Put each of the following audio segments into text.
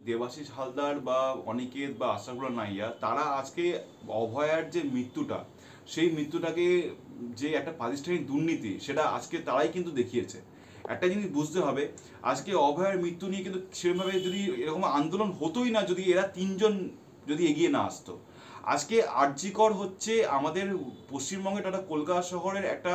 দেবাশিস হালদার বা অনিকেত বা আশরাফুল্লাহ নাইয়া তারা আজকে অভয়ার যে মৃত্যুটা, সেই মৃত্যুটাকে যে একটা প্রাতিষ্ঠানিক দুর্নীতি, সেটা আজকে তারাই কিন্তু দেখিয়েছে। একটা জিনিস বুঝতে হবে, আজকে অভয়ার মৃত্যু নিয়ে কিন্তু সেরকমভাবে যদি এরকম আন্দোলন হতোই না যদি এরা তিনজন যদি এগিয়ে না আসতো। আজকে আরজিকর হচ্ছে আমাদের পশ্চিমবঙ্গের একটা কলকাতা শহরের একটা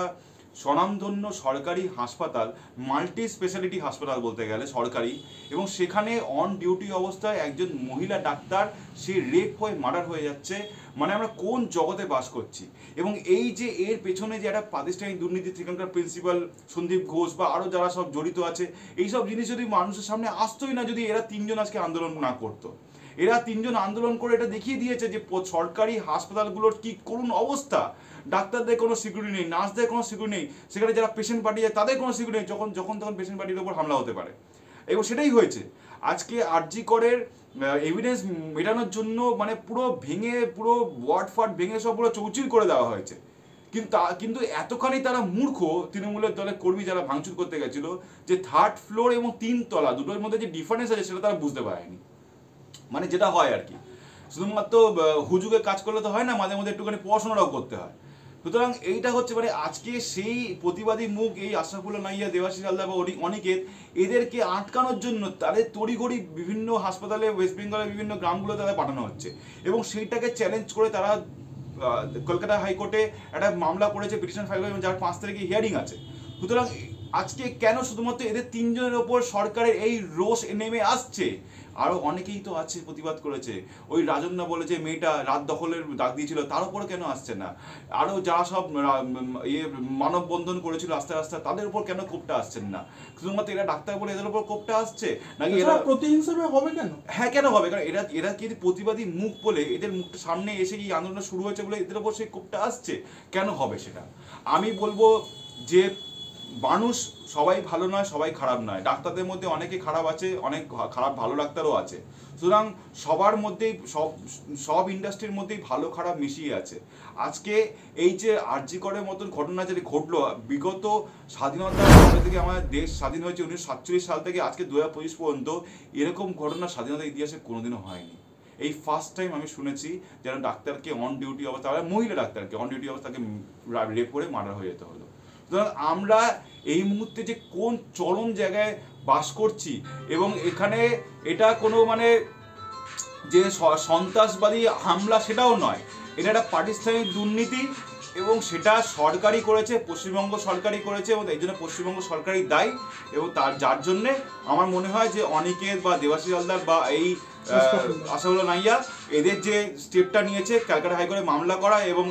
স্বনামধন্য সরকারি হাসপাতাল, মাল্টি স্পেশালিটি হাসপাতাল বলতে গেলে সরকারি, এবং সেখানে অন ডিউটি অবস্থায় একজন মহিলা ডাক্তার সে রেপ হয়ে মার্ডার হয়ে যাচ্ছে। মানে আমরা কোন জগতে বাস করছি? এবং এই যে এর পেছনে যে একটা প্রাতিষ্ঠানিক দুর্নীতি, সেখানকার প্রিন্সিপাল সন্দীপ ঘোষ বা আরও যারা সব জড়িত আছে, এইসব জিনিস যদি মানুষের সামনে আসতোই না যদি এরা তিনজন আজকে আন্দোলন না করতো। এরা তিনজন আন্দোলন করে এটা দেখিয়ে দিয়েছে যে সরকারি হাসপাতালগুলোর কি করুণ অবস্থা। ডাক্তারদের কোনো সিকিউরিটি নেই, নার্সদের কোনো সিকিউরিটি নেই, সেখানে যারা পেশেন্ট পার্টি যায় তাদের কোনো সিকিউরিটি নেই, যখন তখন পেশেন্ট পার্টির ওপর হামলা হতে পারে। এবং সেটাই হয়েছে আজকে আরজি করের এভিডেন্স মেটানোর জন্য, মানে পুরো ভেঙে, পুরো ওয়ার্ড ফাট ভেঙে সব পুরো চৌচির করে দেওয়া হয়েছে। কিন্তু এতখানি তারা মূর্খ তৃণমূলের দলের কর্মী যারা ভাঙচুর করতে গেছিল, যে থার্ড ফ্লোর এবং 3 তলা দুটোর মধ্যে যে ডিফারেন্স আছে সেটা তারা বুঝতে পারেনি। মানে যেটা হয় আর কি, শুধুমাত্র হুজুগে কাজ করলে তো হয় না, মাঝে মধ্যে একটুখানি পড়াশোনাটাও করতে হয়। সুতরাং এইটা হচ্ছে মানে আজকে সেই প্রতিবাদী মুখ এই আশরাফুল্লাহ নাইয়া, দেবাশিস হালদার বা অনিকেত, এদেরকে আটকানোর জন্য তাদের তড়িঘড়ি বিভিন্ন হাসপাতালে, ওয়েস্ট বেঙ্গলের বিভিন্ন গ্রামগুলো তাদের পাঠানো হচ্ছে। এবং সেইটাকে চ্যালেঞ্জ করে তারা কলকাতা হাইকোর্টে একটা মামলা করেছে, পিটিশন ফাইল করেছে, যার 5 তারিখে হিয়ারিং আছে। সুতরাং আজকে কেন শুধুমাত্র এদের তিনজনের ওপর সরকারের এই রোষ নেমে আসছে? আরও অনেকেই তো আছে প্রতিবাদ করেছে। ওই রাজন্যা বলে যে মেয়েটা রাত দখলের ডাক দিয়েছিল, তার উপরে কেন আসছে না? আরও যারা সব মানববন্ধন করেছিল আস্তে আস্তে, তাদের উপর কেন কোপটা আসছেন না? শুধুমাত্র এরা ডাক্তার বলে এদের উপর কোপটা আসছে নাকি এরা প্রতিহিংসা হবে কেন? হ্যাঁ, কেন হবে? কারণ এরা কি প্রতিবাদী মুখ বলে, এদের মুখটা সামনে এসে এই আন্দোলন শুরু হয়েছে বলে এদের উপর সেই কোপটা আসছে? কেন হবে সেটা? আমি বলবো যে মানুষ সবাই ভালো নয়, সবাই খারাপ নয়। ডাক্তারদের মধ্যে অনেকে খারাপ আছে, অনেক খারাপ ভালো ডাক্তারও আছে। সুতরাং সবার মধ্যেই, সব ইন্ডাস্ট্রির মধ্যেই ভালো খারাপ মিশিয়ে আছে। আজকে এই যে আরজি করের মতন ঘটনা যেটা ঘটলো, বিগত স্বাধীনতা থেকে আমাদের দেশ স্বাধীন হয়েছে 1947 সাল থেকে আজকে 2025 পর্যন্ত, এরকম ঘটনা স্বাধীনতার ইতিহাসে কোনোদিনও হয়নি। এই ফার্স্ট টাইম আমি শুনেছি যেন ডাক্তারকে অন ডিউটি অবস্থা, মহিলা ডাক্তারকে অন ডিউটি অবস্থাকে রেপ করে মার্ডার হয়ে যেতে হলো। সুতরাং আমরা এই মুহূর্তে যে কোন চরম জায়গায় বাস করছি, এবং এখানে এটা কোনো মানে যে সন্ত্রাসবাদী হামলা সেটাও নয়, এটা একটা প্রাতিষ্ঠানিক দুর্নীতি, এবং সেটা সরকারই করেছে, পশ্চিমবঙ্গ সরকারই করেছে, এবং এই জন্য পশ্চিমবঙ্গ সরকারই দায়ী। এবং যার জন্যে আমার মনে হয় যে অনিকেত বা দেবাশিস হালদার বা এই আশরাফুল্লাহ নাইয়া, এদের যে স্টেপটা নিয়েছে ক্যালকাটা হাইকোর্টে মামলা করা এবং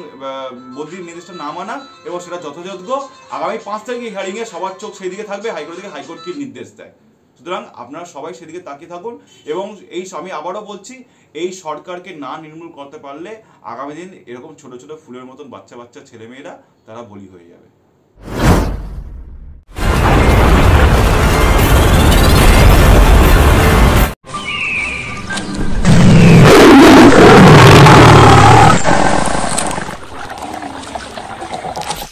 বদলির নির্দেশটা না মানা, এবং সেটা যথাযোগ্য। আগামী 5 তারিখে হিয়ারিংয়ে সবার চোখ সেই দিকে থাকবে, হাইকোর্ট থেকে হাইকোর্ট কি নির্দেশ দেয়। সুতরাং আপনারা সবাই সেদিকে তাকিয়ে থাকুন। এবং আমি আবারও বলছি, এই সরকারকে না নির্মূল করতে পারলে আগামী দিন এরকম ছোট ছোট ফুলের মতন বাচ্চা বাচ্চা ছেলেমেয়েরা তারা বলি হয়ে যাবে।